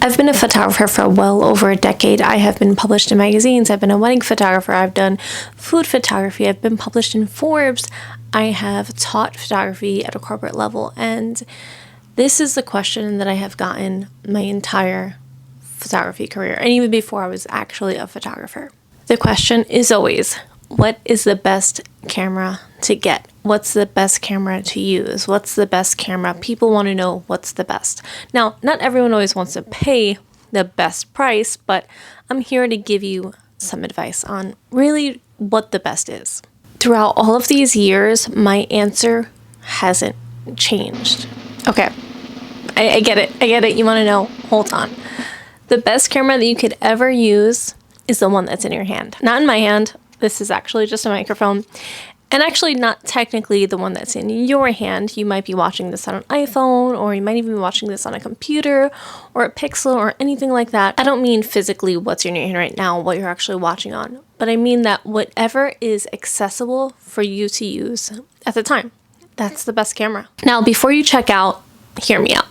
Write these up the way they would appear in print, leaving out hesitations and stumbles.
I've been a photographer for well over a decade. I have been published in magazines. I've been a wedding photographer. I've done food photography. I've been published in Forbes. I have taught photography at a corporate level. And this is the question that I have gotten my entire photography career, and even before I was actually a photographer. The question is always, what is the best camera to get? What's the best camera to use? What's the best camera? People want to know what's the best. Now, not everyone always wants to pay the best price, but I'm here to give you some advice on really what the best is. Throughout all of these years, my answer hasn't changed. Okay, I get it. I get it. You want to know? Hold on. The best camera that you could ever use is the one that's in your hand. Not in my hand. This is actually just a microphone. And actually not technically the one that's in your hand. You might be watching this on an iPhone, or you might even be watching this on a computer or a Pixel or anything like that. I don't mean physically what's in your hand right now, what you're actually watching on, but I mean that whatever is accessible for you to use at the time, that's the best camera. Now, before you check out, hear me out.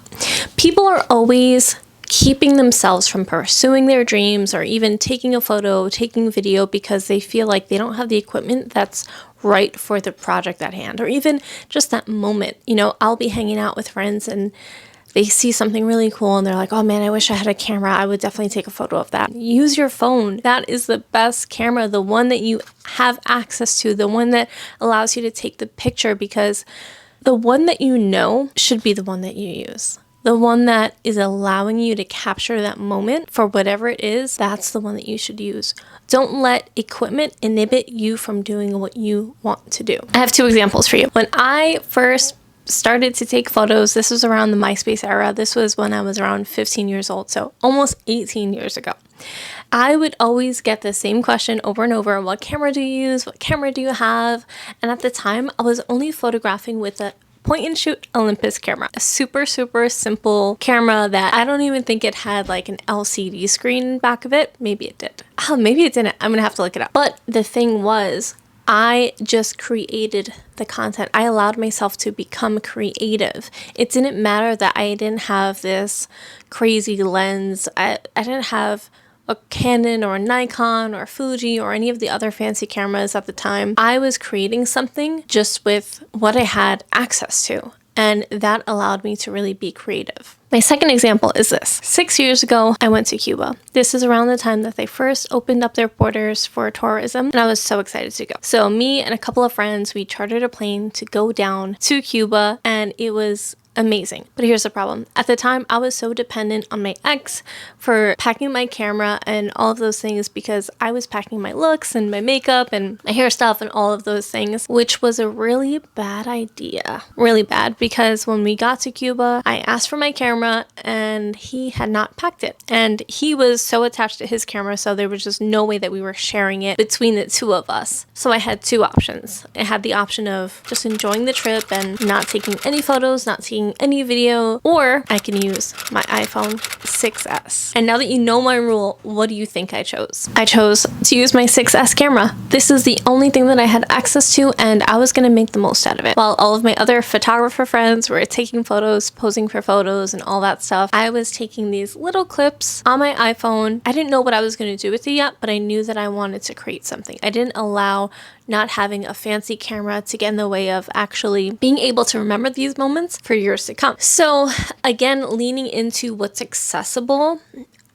People are always keeping themselves from pursuing their dreams or even taking a photo, taking video because they feel like they don't have the equipment that's right for the project at hand, or even just that moment. You know, I'll be hanging out with friends and they see something really cool and they're like, oh man, I wish I had a camera. I would definitely take a photo of that. Use your phone. That is the best camera, the one that you have access to, the one that allows you to take the picture, because the one that you know should be the one that you use. The one that is allowing you to capture that moment for whatever it is, that's the one that you should use. Don't let equipment inhibit you from doing what you want to do. I have two examples for you. When I first started to take photos, this was around the MySpace era. This was when I was around 15 years old, so almost 18 years ago. I would always get the same question over and over. What camera do you use? What camera do you have? And at the time, I was only photographing with a point and shoot Olympus camera, a super simple camera that I don't even think it had like an LCD screen back of it. Maybe it did. Oh, maybe it didn't. I'm gonna have to look it up. But the thing was, I just created the content. I allowed myself to become creative. It didn't matter that I didn't have this crazy lens. I didn't have a Canon or a Nikon or a Fuji or any of the other fancy cameras at the time. I was creating something just with what I had access to, and that allowed me to really be creative. My second example is this. 6 years ago, I went to Cuba. This is around the time that they first opened up their borders for tourism, and I was so excited to go. So me and a couple of friends, we chartered a plane to go down to Cuba, and it was amazing. But here's the problem. At the time, I was so dependent on my ex for packing my camera and all of those things, because I was packing my looks and my makeup and my hair stuff and all of those things, which was a really bad idea. Really bad, because when we got to Cuba, I asked for my camera and he had not packed it. And he was so attached to his camera, so there was just no way that we were sharing it between the two of us. So I had two options. I had the option of just enjoying the trip and not taking any photos, not taking any video, or I can use my iPhone 6S. And now that you know my rule, what do you think I chose? I chose to use my 6S camera. This is the only thing that I had access to, and I was gonna make the most out of it. While all of my other photographer friends were taking photos, posing for photos, and all that stuff, I was taking these little clips on my iPhone. I didn't know what I was gonna do with it yet, but I knew that I wanted to create something. I didn't allow not having a fancy camera to get in the way of actually being able to remember these moments for years to come. So again, leaning into what's accessible,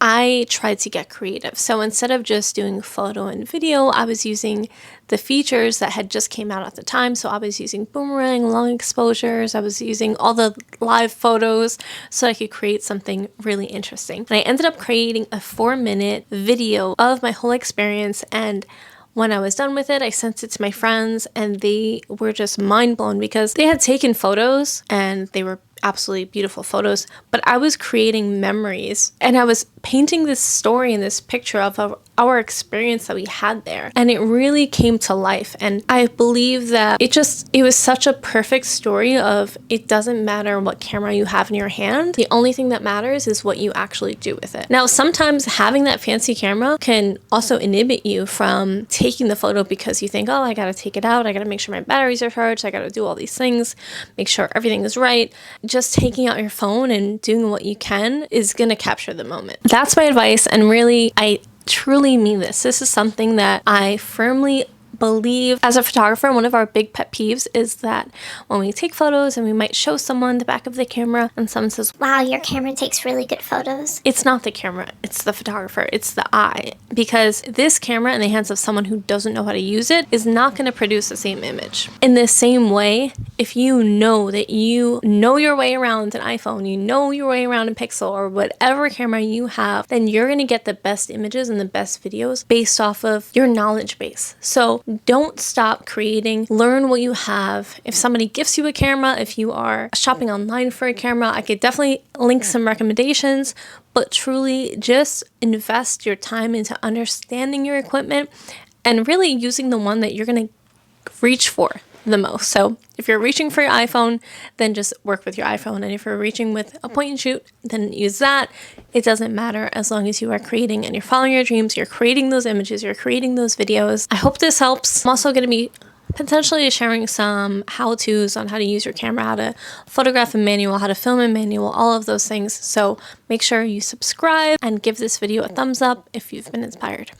I tried to get creative. So instead of just doing photo and video, I was using the features that had just came out at the time. So I was using boomerang, long exposures. I was using all the live photos so I could create something really interesting. And I ended up creating a 4-minute video of my whole experience, and when I was done with it, I sent it to my friends, and they were just mind blown because they had taken photos and they were absolutely beautiful photos, but I was creating memories and I was painting this story and this picture of our experience that we had there. And it really came to life. And I believe that it was such a perfect story of, it doesn't matter what camera you have in your hand. The only thing that matters is what you actually do with it. Now, sometimes having that fancy camera can also inhibit you from taking the photo because you think, oh, I gotta take it out. I gotta make sure my batteries are charged. I gotta do all these things, make sure everything is right. Just taking out your phone and doing what you can is gonna capture the moment. That's my advice. And really, I truly mean this. This is something that I firmly believe as a photographer. One of our big pet peeves is that when we take photos and we might show someone the back of the camera and someone says, wow, your camera takes really good photos. It's not the camera, it's the photographer, it's the eye. Because this camera in the hands of someone who doesn't know how to use it is not going to produce the same image. In the same way, if you know that you know your way around an iPhone, you know your way around a Pixel or whatever camera you have, then you're going to get the best images and the best videos based off of your knowledge base. So don't stop creating. Learn what you have. If somebody gifts you a camera, if you are shopping online for a camera, I could definitely link some recommendations, but truly just invest your time into understanding your equipment and really using the one that you're going to reach for the most. So if you're reaching for your iPhone, then just work with your iPhone. And if you're reaching with a point and shoot, then use that. It doesn't matter as long as you are creating and you're following your dreams, you're creating those images, you're creating those videos. I hope this helps. I'm also going to be potentially sharing some how-tos on how to use your camera, how to photograph in manual, how to film in manual, all of those things. So make sure you subscribe and give this video a thumbs up if you've been inspired.